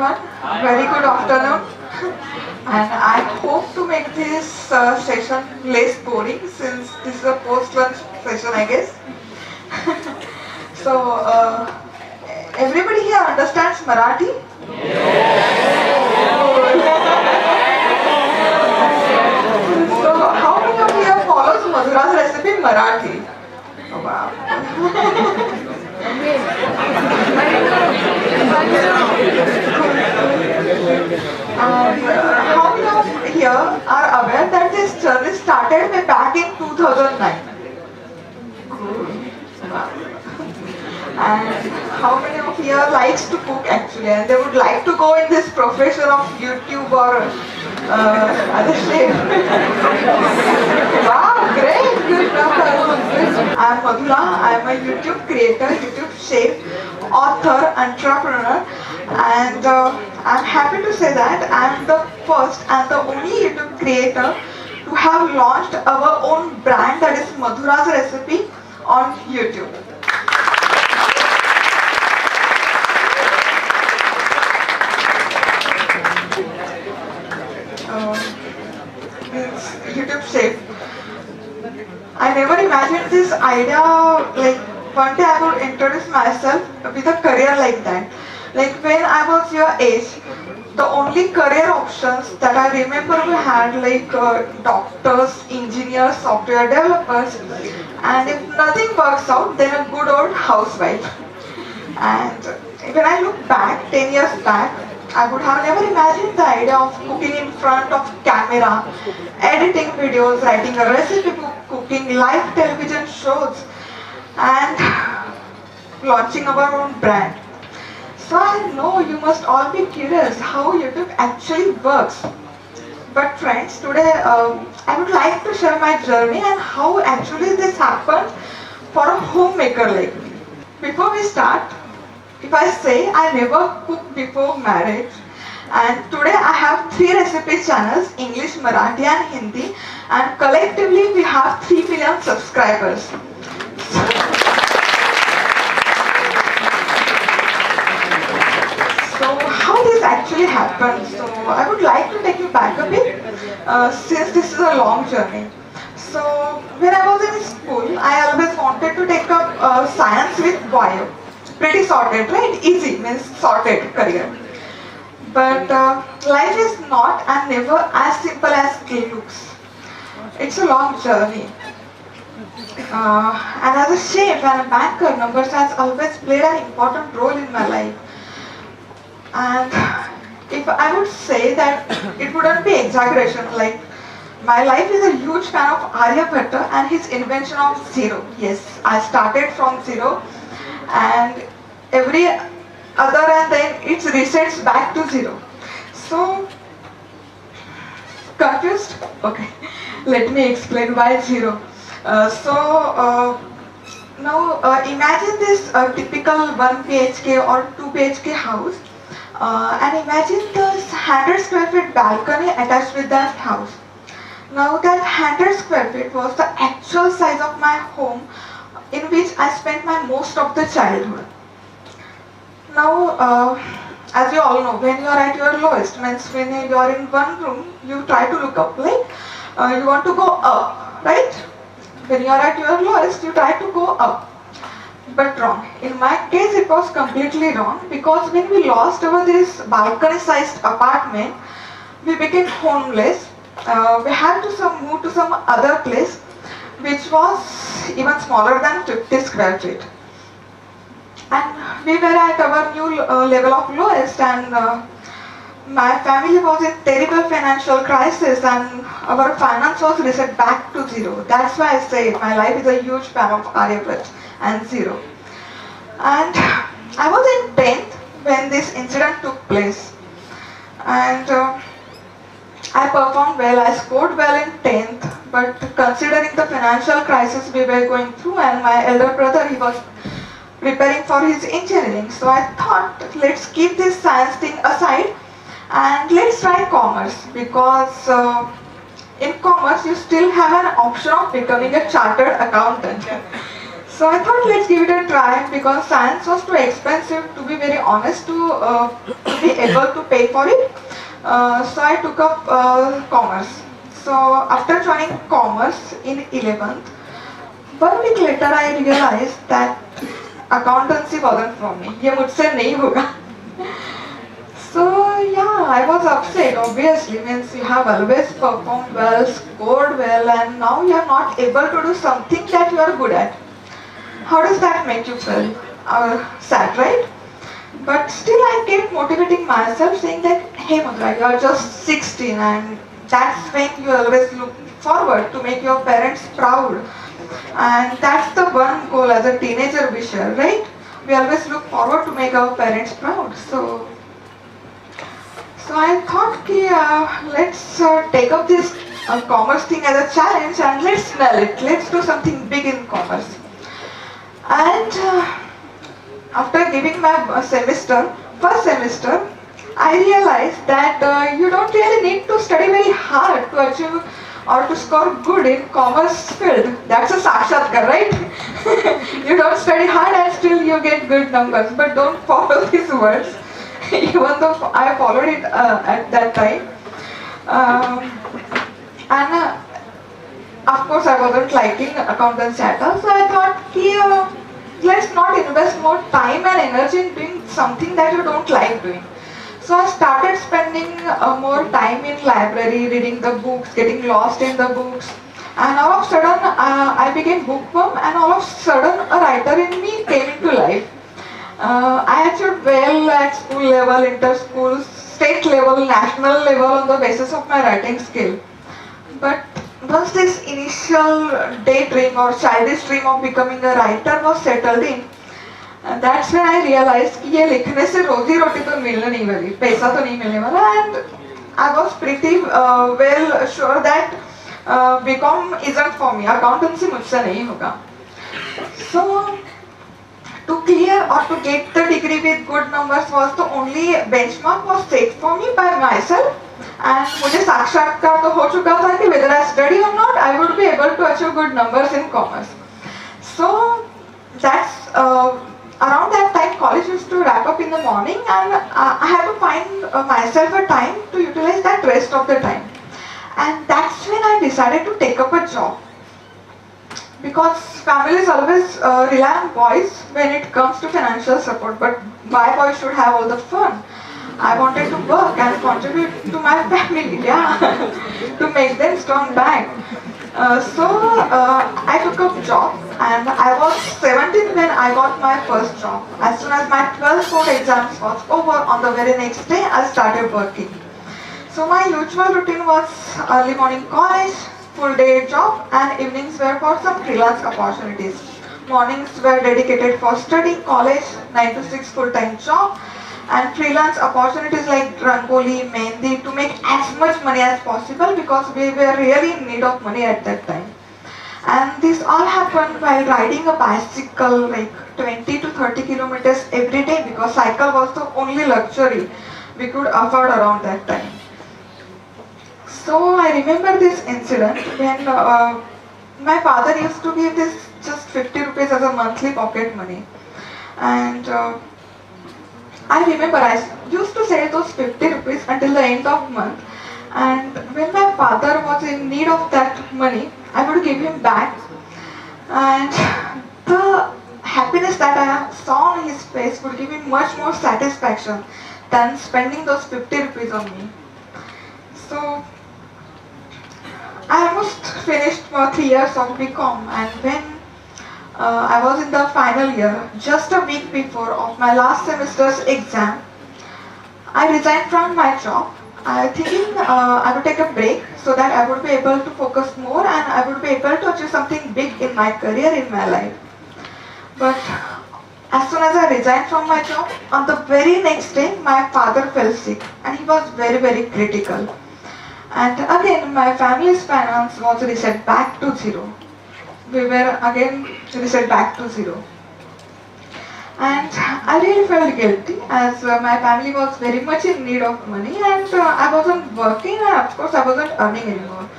everyone. Very good afternoon. And I hope to make this session less boring since this is a post-lunch session, I guess. So, everybody here understands Marathi? So, how many of you here follows Madhurasrecipe Marathi? Oh, wow. And how many of here are aware that this journey started way back in 2009? Wow. And how many of here likes to cook actually, and they would like to go in this profession of YouTube or other chef? Wow, great, good. I'm Madhura. I'm a YouTube creator, YouTube chef, author, entrepreneur, and I'm happy to say that I'm the first and the only YouTube creator to have launched our own brand, that is Madhurasrecipe, on YouTube. YouTube chef. I never imagined this idea, like one day I would introduce myself with a career like that. Like when I was your age, the only career options that I remember we had like doctors, engineers, software developers, and if nothing works out, then a good old housewife. And when I look back, 10 years back, I would have never imagined the idea of cooking in front of camera, editing videos, writing a recipe book, cooking live television shows, and launching our own brand. So I know you must all be curious how YouTube actually works. But friends, today I would like to share my journey and how actually this happened for a homemaker like me. Before we start, if I say I never cooked before marriage, and today I have 3 recipe channels, English, Marathi and Hindi, and collectively we have 3 million subscribers. So how this actually happened? So I would like to take you back a bit since this is a long journey. So when I was in school, I always wanted to take up science with bio. Pretty sorted, right? Easy means sorted career. But life is not and never as simple as it looks. It's a long journey. And as a chef and a banker, numbers has always played an important role in my life. And if I would say that it wouldn't be exaggeration, like my life is a huge fan of Aryabhatta and his invention of zero. Yes, I started from zero, and every other and then it resets back to zero. So, confused? Okay, let me explain why zero. Now imagine this typical 1 BHK or 2 BHK house, and imagine this 100 square feet balcony attached with that house. Now that 100 square feet was the actual size of my home in which I spent my most of the childhood. Now, as you all know, when you are at your lowest, means when you are in one room, you try to look up, like you want to go up, right? When you are at your lowest, you try to go up. But wrong. In my case, it was completely wrong, because when we lost our this balcony-sized apartment, we became homeless. We had to move to some other place, which was even smaller than 50 square feet. And we were at our new level of lowest, and my family was in terrible financial crisis, and our finance was reset back to zero. That's why I say my life is a huge fan of Aryabhatta and zero. And I was in 10th when this incident took place, and I performed well. I scored well in 10th, but considering the financial crisis we were going through, and my elder brother, he was preparing for his engineering, so I thought, let's keep this science thing aside and let's try commerce, because in commerce you still have an option of becoming a chartered accountant. So I thought let's give it a try because science was too expensive to be very honest to be able to pay for it. So I took up commerce. So after joining commerce in 11th, 1 week later I realized that accountancy wasn't for me. ये मुझसे नहीं होगा. So yeah, I was upset obviously, means you have always performed well, scored well, and now you are not able to do something that you are good at. How does that make you feel? Sad, right? But still I kept motivating myself saying that, hey Madhura, you are just 16 and that's when you always look forward to make your parents proud. And that's the one goal as a teenager we share, right? We always look forward to make our parents proud. So I thought, let's take up this commerce thing as a challenge and let's nail it. Let's do something big in commerce. And after giving my first semester, I realized that you don't really need to study very hard to achieve or to score good in commerce field. That's a sakshatkar, right? You don't study hard and still you get good numbers. But don't follow these words, even though I followed it at that time. And of course I wasn't liking accountancy at all, so I thought, let's not invest more time and energy in doing something that you don't like doing. So I started spending more time in library, reading the books, getting lost in the books, and all of a sudden I became bookworm, and all of a sudden a writer in me came into life. I achieved well at school level, inter-school, state level, national level on the basis of my writing skill. But once this initial daydream or childish dream of becoming a writer was settled in, that's when I realized कि ये लिखने से रोजी रोटी तो मिलने नहीं वाली, पैसा तो नहीं मिलने वाला, and I was pretty well sure that BCom isn't for me, accountancy मुझसे नहीं होगा. So to clear or to get the degree with good numbers was the only benchmark was set for me by myself. And मुझे साक्षात्कार तो हो चुका था कि whether I study or not, I would be able to achieve good numbers in commerce. So that's around that time college used to wrap up in the morning, and I had to find myself a time to utilize that rest of the time. And that's when I decided to take up a job. Because families always rely on boys when it comes to financial support, but why boys should have all the fun? I wanted to work and contribute to my family, to make them strong back. So I took up job, and I was 17 when I got my first job. As soon as my 12th board exams was over, on the very next day I started working. So my usual routine was early morning college, full day job, and evenings were for some freelance opportunities. Mornings were dedicated for study, college, 9 to 6 full-time job, and freelance opportunities like Rangoli, Mehndi, to make as much money as possible because we were really in need of money at that time. And this all happened while riding a bicycle like 20 to 30 kilometers every day because cycle was the only luxury we could afford around that time. So I remember this incident when my father used to give this just 50 rupees as a monthly pocket money. And I remember I used to save those 50 rupees until the end of month, and when my father was in need of that money, I would give him back, and the happiness that I saw on his face would give him much more satisfaction than spending those 50 rupees on me. So I almost finished 3 years of BCom, and when I was in the final year, just a week before of my last semester's exam, I resigned from my job. Thinking I would take a break so that I would be able to focus more and I would be able to achieve something big in my career, in my life. But as soon as I resigned from my job, on the very next day, my father fell sick and he was very, very critical. And again, my family's finance was reset back to zero. We were again reset back to zero. And I really felt guilty as my family was very much in need of money and I wasn't working and of course I wasn't earning anymore.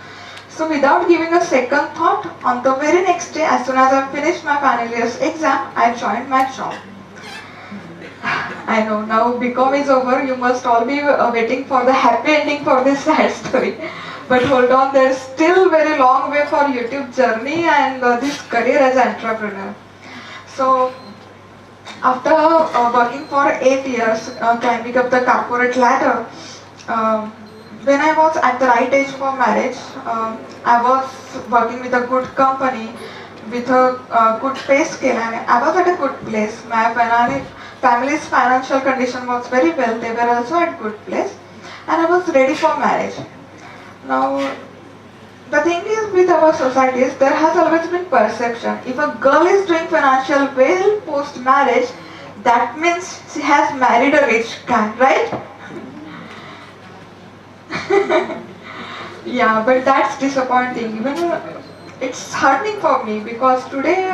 So without giving a second thought, on the very next day, as soon as I finished my final year's exam, I joined my job. I know, now BCom is over, you must all be waiting for the happy ending for this sad story. But hold on, there's still very long way for YouTube journey and this career as an entrepreneur. So after working for 8 years, climbing up the corporate ladder, when I was at the right age for marriage, I was working with a good company, with a good pay scale, and I was at a good place. My family's financial condition was very well, they were also at good place, and I was ready for marriage. Now, the thing is with our societies, there has always been perception. If a girl is doing financial well post-marriage, that means she has married a rich guy, right? Yeah, but that's disappointing. Even it's hurting for me because today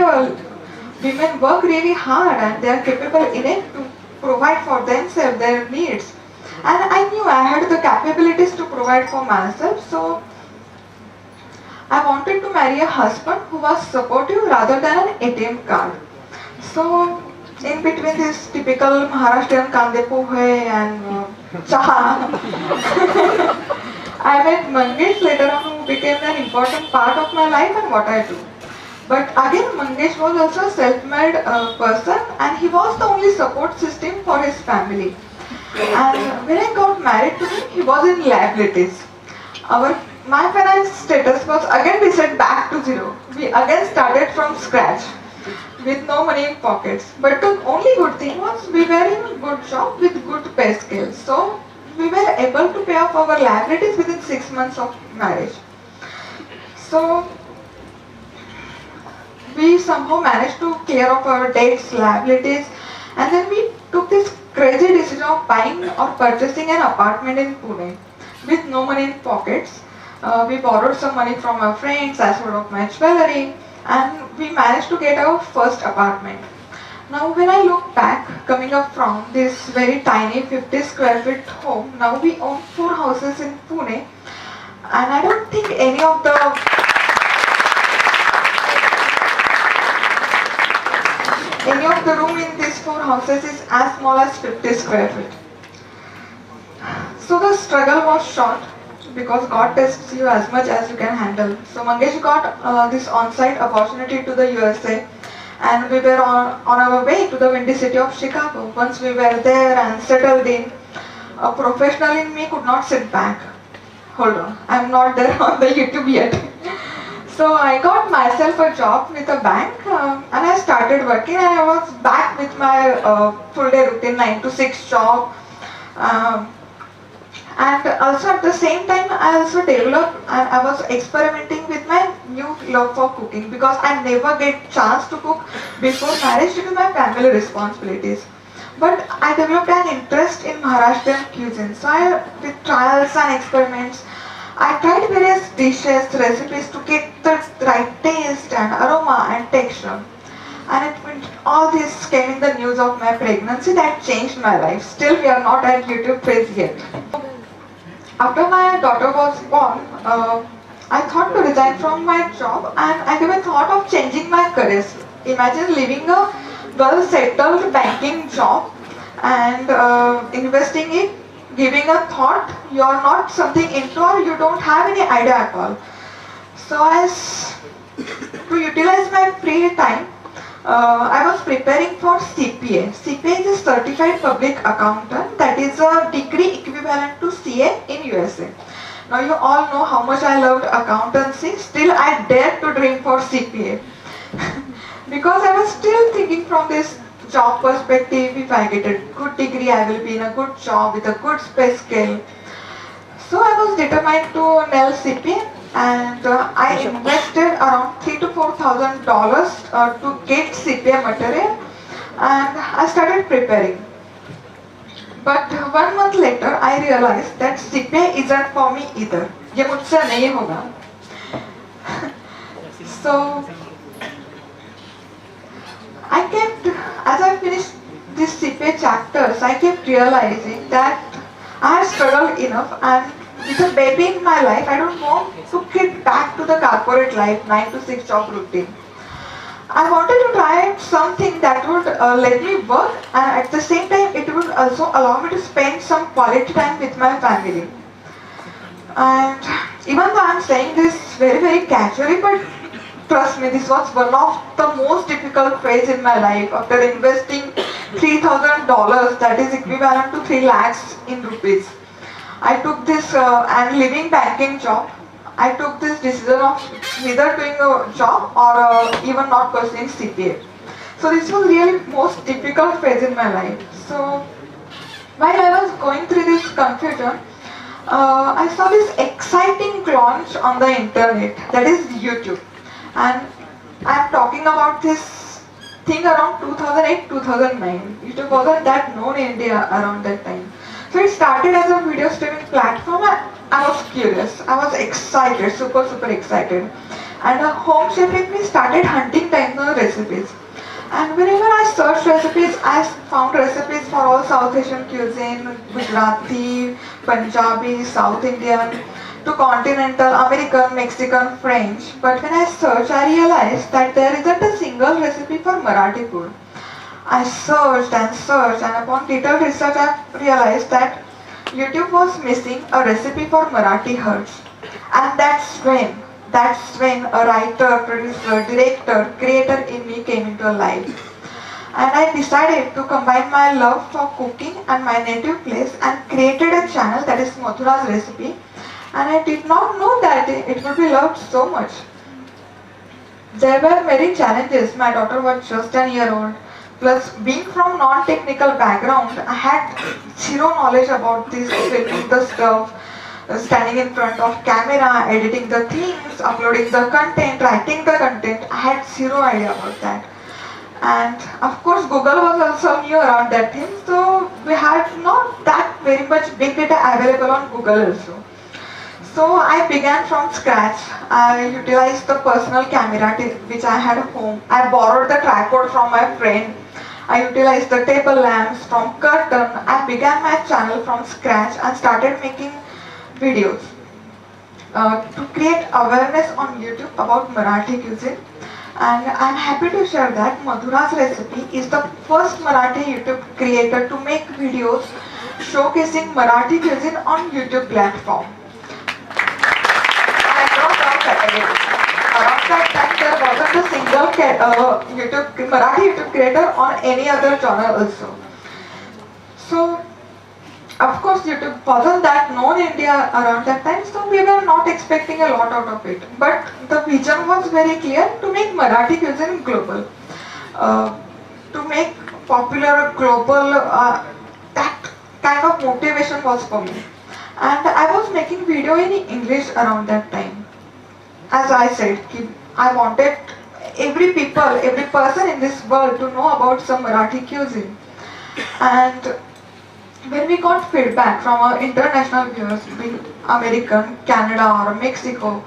women work really hard and they are capable enough to provide for themselves their needs. And I knew I had the capabilities to provide for myself, so I wanted to marry a husband who was supportive rather than an ATM card. So in between this typical Maharashtrian kande pohe and chaha, I met Mangesh later on, who became an important part of my life and what I do. But again, Mangesh was also a self-made person and he was the only support system for his family. And when I got married to him, he was in liabilities. My finance status was again reset back to zero. We again started from scratch with no money in pockets. But the only good thing was we were in a good job with good pay scale. So we were able to pay off our liabilities within 6 months of marriage. So we somehow managed to clear off our debts, liabilities, and then we took this crazy decision of buying or purchasing an apartment in Pune with no money in pockets. We borrowed some money from our friends as well of my jewelry, and we managed to get our first apartment. Now when I look back, coming up from this very tiny 50 square feet home, now we own 4 houses in Pune, and I don't think any of the room in these 4 houses is as small as 50 square feet. So the struggle was short because God tests you as much as you can handle. So Mangesh got this on-site opportunity to the USA, and we were on our way to the windy city of Chicago. Once we were there and settled in, a professional in me could not sit back. Hold on, I'm not there on the YouTube yet. So I got myself a job with a bank and I started working, and I was back with my full day routine 9 to 6 job. And also at the same time I also developed and I was experimenting with my new love for cooking because I never get chance to cook before marriage due to my family responsibilities. But I developed an interest in Maharashtrian cuisine. So with trials and experiments, I tried various dishes, recipes to get the right taste and aroma and texture. And all this came in the news of my pregnancy that changed my life. Still we are not at YouTube phase yet. After my daughter was born, I thought to resign from my job, and I gave a thought of changing my career. Imagine leaving a well-settled banking job and investing in giving a thought you are not something into or you don't have any idea at all. So to utilize my free time, I was preparing for CPA. CPA is a Certified Public Accountant, that is a degree equivalent to CA in USA. Now you all know how much I loved accountancy, still I dared to dream for CPA. Because I was still thinking from this job perspective, if I get a good degree, I will be in a good job with a good pay scale. So I was determined to nail CPA, and I invested around $3,000 to $4,000 to get CPA material, and I started preparing. But 1 month later, I realized that CPA isn't for me either. ये मुझसे नहीं होगा. So I kept, as I finished these CPA chapters, I kept realizing that I had struggled enough, and with a baby in my life, I don't want to get back to the corporate life, 9 to 6 job routine. I wanted to try something that would let me work, and at the same time it would also allow me to spend some quality time with my family. And even though I'm saying this very casually, but trust me, this was one of the most difficult phase in my life. After investing $3,000, that is equivalent to 3 lakhs in rupees, I took this and leaving banking job. I took this decision of neither doing a job or even not pursuing CPA. So this was really most difficult phase in my life. So while I was going through this confusion, I saw this exciting launch on the internet, that is YouTube. And I'm talking about this thing around 2008-2009. YouTube wasn't that known in India around that time. So it started as a video streaming platform. I was curious, I was excited, super excited. And a home chef like me started hunting down the recipes. And whenever I searched recipes, I found recipes for all South Asian cuisine, Gujarati, Punjabi, South Indian, to continental, American, Mexican, French. But when I searched, I realized that there isn't a single recipe for Marathi food. I searched, and upon detailed research, I realized that YouTube was missing a recipe for Marathi herbs. And that's when a writer, producer, director, creator in me came into life. And I decided to combine my love for cooking and my native place and created a channel that is Madhurasrecipe. And I did not know that it would be loved so much. There were many challenges. My daughter was just a year old. Plus, being from non-technical background, I had zero knowledge about this, filming the stuff, standing in front of camera, editing the themes, uploading the content, writing the content. I had zero idea about that. And of course, Google was also new around that thing, so we had not that very much big data available on Google also. So I began from scratch. I utilized the personal camera which I had at home. I borrowed the tripod from my friend. I utilized the table lamps from curtain. I began my channel from scratch and started making videos to create awareness on YouTube about Marathi cuisine. And I'm happy to share that Madhurasrecipe is the first Marathi YouTube creator to make videos showcasing Marathi cuisine on YouTube platform. Around that time there wasn't a single Marathi YouTube creator on any other channel also. So of course YouTube wasn't that known in India around that time, so we were not expecting a lot out of it. But the vision was very clear, to make Marathi cuisine global, to make popular global, that kind of motivation was for me. And I was making video in English around that time. As I said, I wanted every person in this world to know about some Marathi cuisine. And when we got feedback from our international viewers, be it American, Canada or Mexico,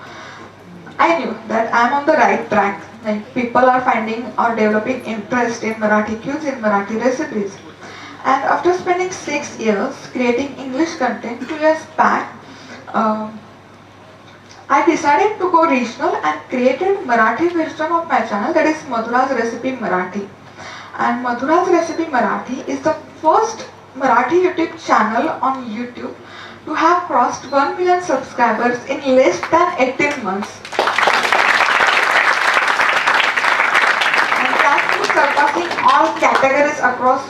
I knew that I'm on the right track. Like, people are finding or developing interest in Marathi cuisine, Marathi recipes. And after spending 6 years creating English content, 2 years back, I decided to go regional and created Marathi version of my channel, that is Madhurasrecipe Marathi. And Madhurasrecipe Marathi is the first Marathi YouTube channel on YouTube to have crossed 1 million subscribers in less than 18 months. And thanks to surpassing all categories across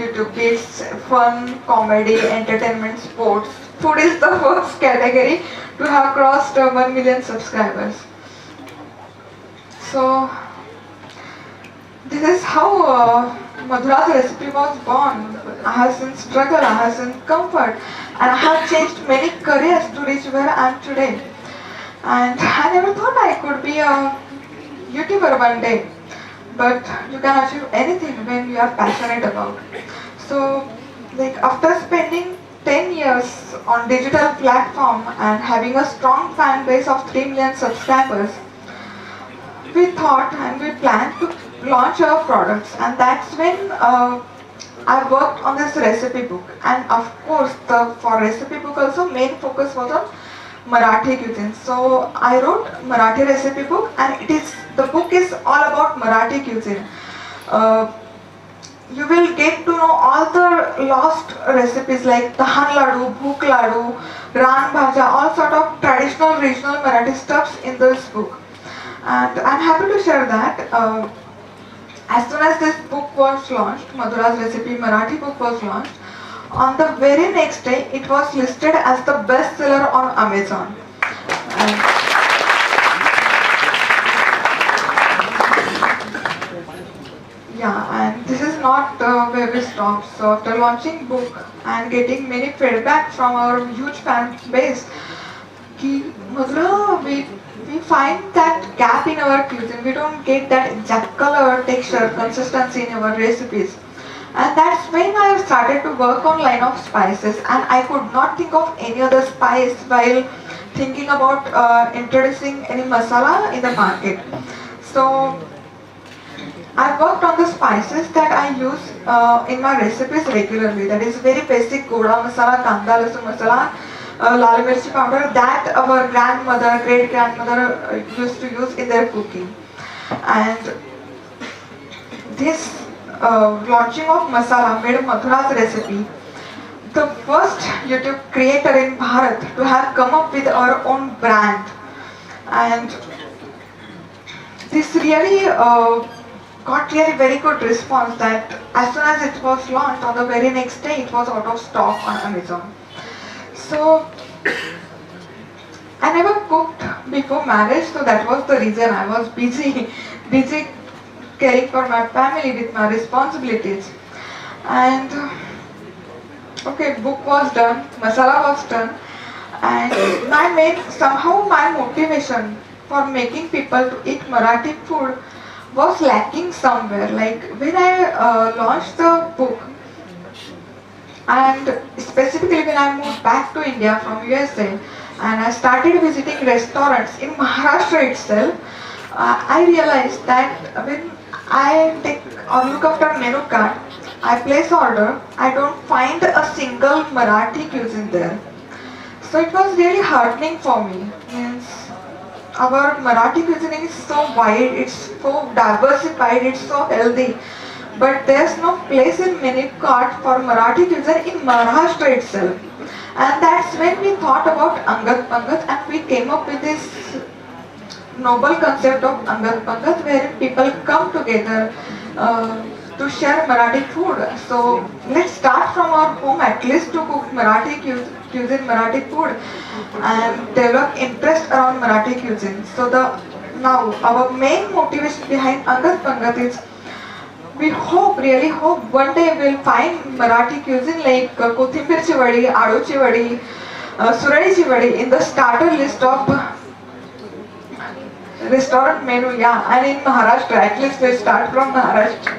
YouTube, be it fun, comedy, entertainment, sports. Food is the first category to have crossed 1 million subscribers. So this is how Madhurasrecipe was born. I have seen struggle, I have seen comfort, and I have changed many careers to reach where I am today. And I never thought I could be a YouTuber one day. But you can achieve anything when you are passionate about. So, like, after spending 10 years on digital platform and having a strong fan base of 3 million subscribers, we thought and we planned to launch our products, and that's when I worked on this recipe book, and of course, for recipe book also main focus was on Marathi cuisine. So I wrote Marathi recipe book, and the book is all about Marathi cuisine. You will get to know all the lost recipes like Tahan Ladu, Bhook Ladu, Ran Bhaja, all sort of traditional regional Marathi stuffs in this book. And I'm happy to share that as soon as this book was launched, Madhura's Recipe Marathi book was launched, on the very next day it was listed as the bestseller on Amazon. And this is not where we stopped. So after launching book and getting many feedback from our huge fan base, Madhura, we find that gap in our cuisine. We don't get that exact color, texture, consistency in our recipes. And that's when I started to work on line of spices, and I could not think of any other spice while thinking about introducing any masala in the market. So I worked on the spices that I use in my recipes regularly. That is very basic goda masala, kanda lasun masala, lal mirchi powder that our grandmother, great grandmother used to use in their cooking. And this launching of masala made Madhura's recipe the first YouTube creator in Bharat to have come up with our own brand. And this really got really very good response that as soon as it was launched, on the very next day it was out of stock on Amazon. So I never cooked before marriage, so that was the reason. I was busy caring for my family with my responsibilities. And okay, book was done, masala was done, and my motivation for making people to eat Marathi food was lacking somewhere. Like when I launched the book, and specifically when I moved back to India from USA, and I started visiting restaurants in Maharashtra itself, I realized that when I take or look after menu card, I place order, I don't find a single Marathi cuisine there. So it was really heartening for me. Means our Marathi cuisine is so wide, it's so diversified, it's so healthy, but there's no place in menu card for Marathi cuisine in Maharashtra itself. And that's when we thought about Angat Pangat, and we came up with this noble concept of Angat Pangat, where people come together to share Marathi food. So let's start from our home at least to cook Marathi cuisine, Marathi food, and develop interest around Marathi cuisine. So now our main motivation behind Angat Pangat is we really hope one day we'll find Marathi cuisine like Kothimbirchi Vadi, Aduchi Vadi, Suradichi Vadi in the starter list of restaurant menu, and in Maharashtra, at least we'll start from Maharashtra.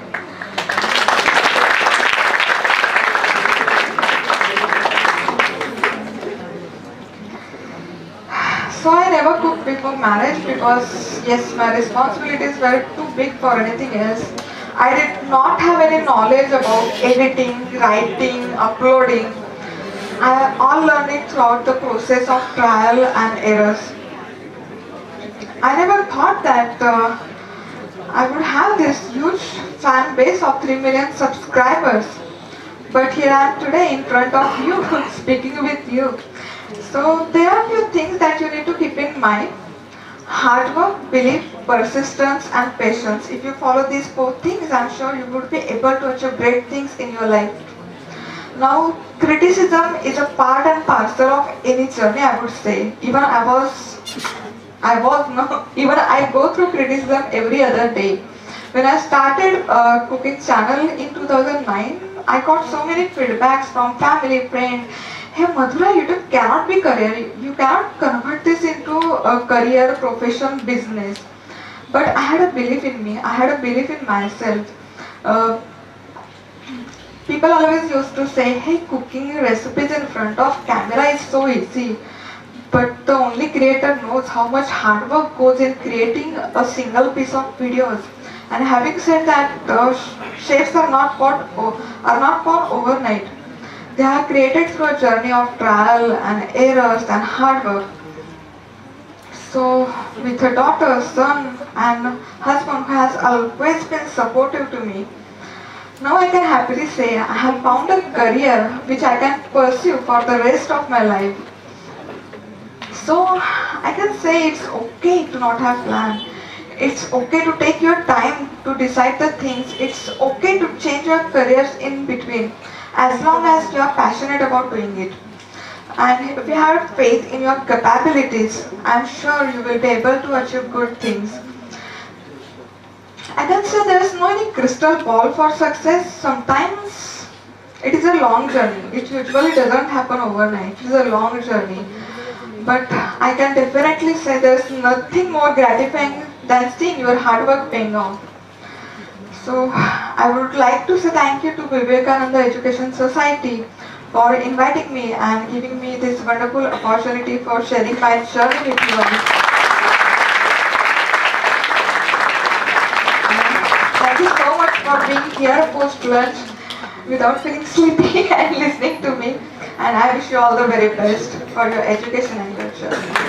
So I never cooked before marriage because yes, my responsibilities were too big for anything else. I did not have any knowledge about editing, writing, uploading. I all learned it throughout the process of trial and errors. I never thought that I would have this huge fan base of 3 million subscribers. But here I am today in front of you, speaking with you. So there are few things that you need to keep in mind. Hard work, belief, persistence and patience. If you follow these 4 things, I'm sure you would be able to achieve great things in your life. Now, criticism is a part and parcel of any journey, I would say. Even I go through criticism every other day. When I started cooking channel in 2009, I got so many feedbacks from family, friends. Hey Madhura, YouTube cannot be career. You cannot convert this into a career, profession, business. But I had a belief in me. I had a belief in myself. People always used to say, hey, cooking recipes in front of camera is so easy. But the only creator knows how much hard work goes in creating a single piece of videos. And having said that, shapes are not born overnight. They are created through a journey of trial and errors and hard work. So, with a daughter, son, and husband who has always been supportive to me, now I can happily say I have found a career which I can pursue for the rest of my life. So, I can say it's okay to not have plan. It's okay to take your time to decide the things. It's okay to change your careers in between, as long as you are passionate about doing it. And if you have faith in your capabilities, I'm sure you will be able to achieve good things. I can say there is no any crystal ball for success. Sometimes it is a long journey. It usually doesn't happen overnight. It is a long journey. But I can definitely say there is nothing more gratifying than seeing your hard work paying off. So I would like to say thank you to Vivekananda Education Society for inviting me and giving me this wonderful opportunity for sharing my journey with you all. Thank you so much for being here post lunch without feeling sleepy and listening to me. And I wish you all the very best for your education and your journey.